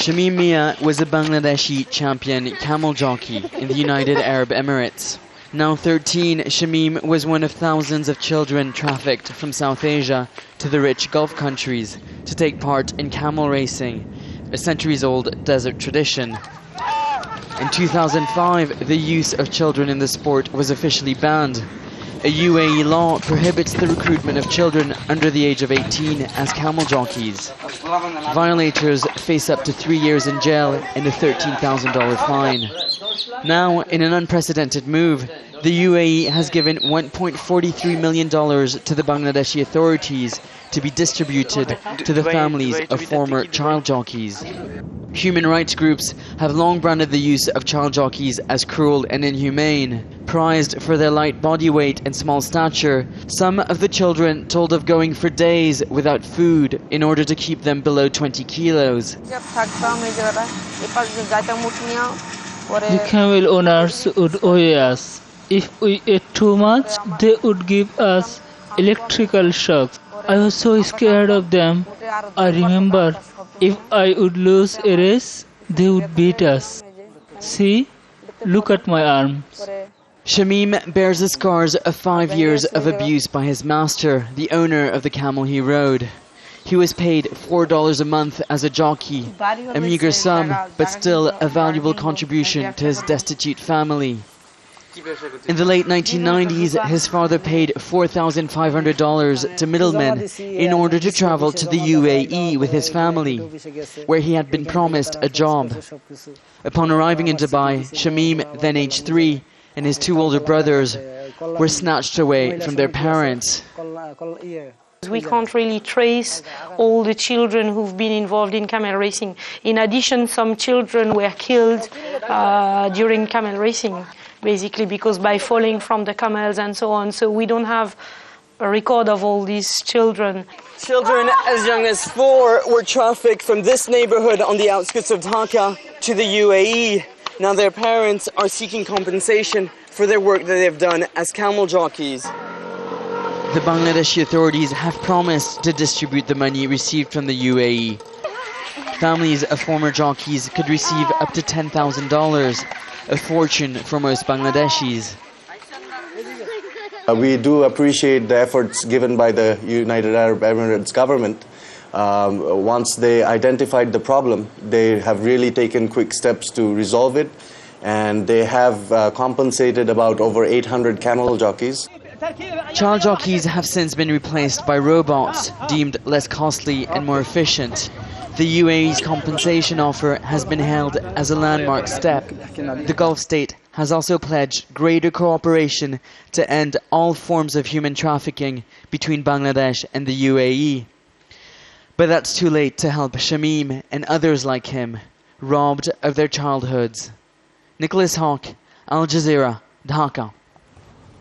Shamim Mia was a Bangladeshi champion camel jockey in the United Arab Emirates. Now 13, Shamim was one of thousands of children trafficked from South Asia to the rich Gulf countries to take part in camel racing, a centuries-old desert tradition. In 2005, the use of children in the sport was officially banned. A UAE law prohibits the recruitment of children under the age of 18 as camel jockeys. Violators face up to 3 years in jail and a $13,000 fine. Now, in an unprecedented move, the UAE has given $1.43 million to the Bangladeshi authorities to be distributed to the families of former child jockeys. Human rights groups have long branded the use of child jockeys as cruel and inhumane. Prized for their light body weight and small stature, some of the children told of going for days without food in order to keep them below 20 kilos. The camel owners would weigh us. If we ate too much, they would give us electrical shocks. I was so scared of them. I remember if I would lose a race, they would beat us. See, look at my arms. Shamim bears the scars of 5 years of abuse by his master, the owner of the camel he rode. He was paid $4 a month as a jockey, a meager sum, but still a valuable contribution to his destitute family. In the late 1990s, his father paid $4,500 to middlemen in order to travel to the UAE with his family, where he had been promised a job. Upon arriving in Dubai, Shamim, then aged 3, and his 2 older brothers were snatched away from their parents. We can't really trace all the children who've been involved in camel racing. In addition, some children were killed during camel racing, basically because by falling from the camels and so on. So we don't have a record of all these children. Children as young as 4 were trafficked from this neighborhood on the outskirts of Dhakar to the UAE. Now their parents are seeking compensation for their work that they've done as camel jockeys. The Bangladeshi authorities have promised to distribute the money received from the UAE. Families of former jockeys could receive up to $10,000, a fortune for most Bangladeshis. We do appreciate the efforts given by the United Arab Emirates government. Once they identified the problem, they have really taken quick steps to resolve it, and they have compensated about over 800 camel jockeys. Child jockeys have since been replaced by robots, deemed less costly and more efficient. The UAE's compensation offer has been hailed as a landmark step. The Gulf state has also pledged greater cooperation to end all forms of human trafficking between Bangladesh and the UAE. But that's too late to help Shamim and others like him, robbed of their childhoods. Nicolas, Haque, Al Jazeera, Dhaka.